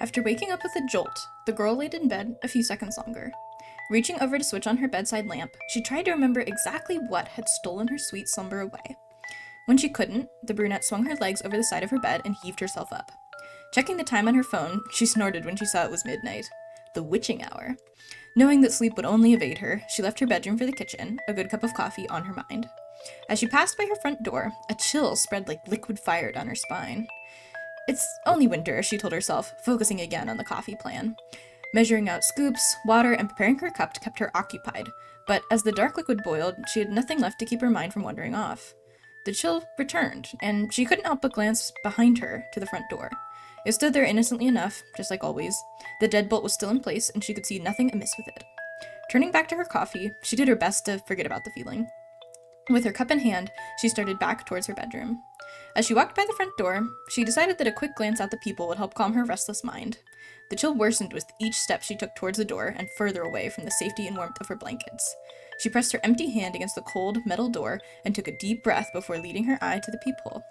After waking up with a jolt, the girl laid in bed a few seconds longer. Reaching over to switch on her bedside lamp, she tried to remember exactly what had stolen her sweet slumber away. When she couldn't, the brunette swung her legs over the side of her bed and heaved herself up. Checking the time on her phone, she snorted when she saw it was midnight. The witching hour. Knowing that sleep would only evade her, she left her bedroom for the kitchen, a good cup of coffee on her mind. As she passed by her front door, a chill spread like liquid fire down her spine. It's only winter, she told herself, focusing again on the coffee plan. Measuring out scoops, water, and preparing her cup kept her occupied, but as the dark liquid boiled, she had nothing left to keep her mind from wandering off. The chill returned, and she couldn't help but glance behind her to the front door. It stood there innocently enough, just like always. The deadbolt was still in place, and she could see nothing amiss with it. Turning back to her coffee, she did her best to forget about the feeling. With her cup in hand, she started back towards her bedroom. As she walked by the front door, she decided that a quick glance at the people would help calm her restless mind. The chill worsened with each step she took towards the door and further away from the safety and warmth of her blankets. She pressed her empty hand against the cold, metal door and took a deep breath before leading her eye to the peephole.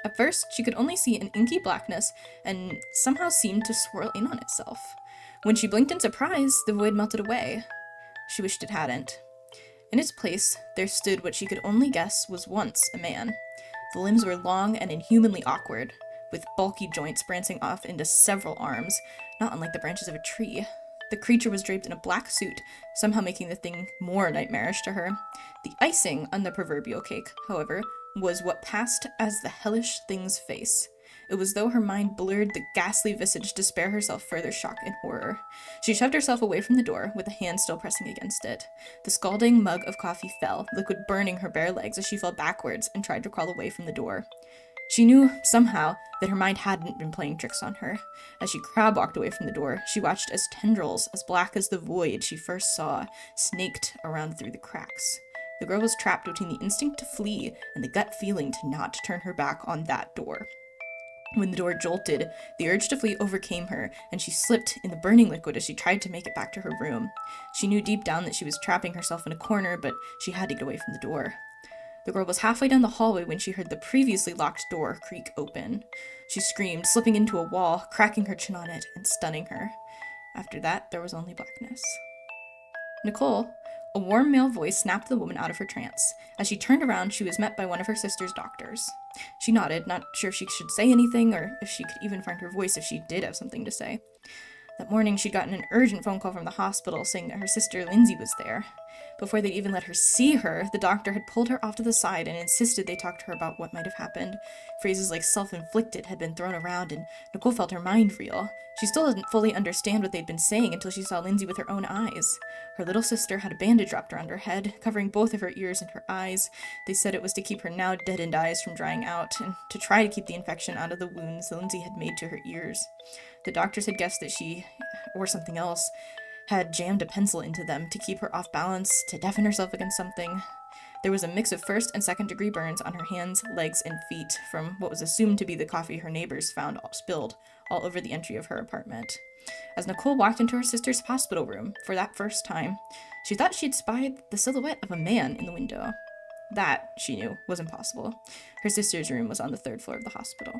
At first, she could only see an inky blackness and somehow seemed to swirl in on itself. When she blinked in surprise, the void melted away. She wished it hadn't. In its place, there stood what she could only guess was once a man. The limbs were long and inhumanly awkward, with bulky joints branching off into several arms, not unlike the branches of a tree. The creature was draped in a black suit, somehow making the thing more nightmarish to her. The icing on the proverbial cake, however, was what passed as the hellish thing's face. It was as though her mind blurred the ghastly visage to spare herself further shock and horror. She shoved herself away from the door, with a hand still pressing against it. The scalding mug of coffee fell, liquid burning her bare legs as she fell backwards and tried to crawl away from the door. She knew, somehow, that her mind hadn't been playing tricks on her. As she crab-walked away from the door, she watched as tendrils, as black as the void she first saw, snaked around through the cracks. The girl was trapped between the instinct to flee and the gut feeling to not turn her back on that door. When the door jolted, the urge to flee overcame her, and she slipped in the burning liquid as she tried to make it back to her room. She knew deep down that she was trapping herself in a corner, but she had to get away from the door. The girl was halfway down the hallway when she heard the previously locked door creak open. She screamed, slipping into a wall, cracking her chin on it, and stunning her. After that, there was only blackness. Nicole, a warm male voice snapped the woman out of her trance. As she turned around, she was met by one of her sister's doctors. She nodded, not sure if she should say anything or if she could even find her voice if she did have something to say. That morning, she'd gotten an urgent phone call from the hospital saying that her sister Lindsay was there. Before they'd even let her see her, the doctor had pulled her off to the side and insisted they talk to her about what might have happened. Phrases like self-inflicted had been thrown around, and Nicole felt her mind reel. She still didn't fully understand what they'd been saying until she saw Lindsay with her own eyes. Her little sister had a bandage wrapped around her head, covering both of her ears and her eyes. They said it was to keep her now deadened eyes from drying out, and to try to keep the infection out of the wounds that Lindsay had made to her ears. The doctors had guessed that she, or something else, had jammed a pencil into them to keep her off balance, to deafen herself against something. There was a mix of first and second degree burns on her hands, legs, and feet from what was assumed to be the coffee her neighbors found spilled all over the entry of her apartment. As Nicole walked into her sister's hospital room for that first time, she thought she'd spied the silhouette of a man in the window. That, she knew, was impossible. Her sister's room was on the third floor of the hospital.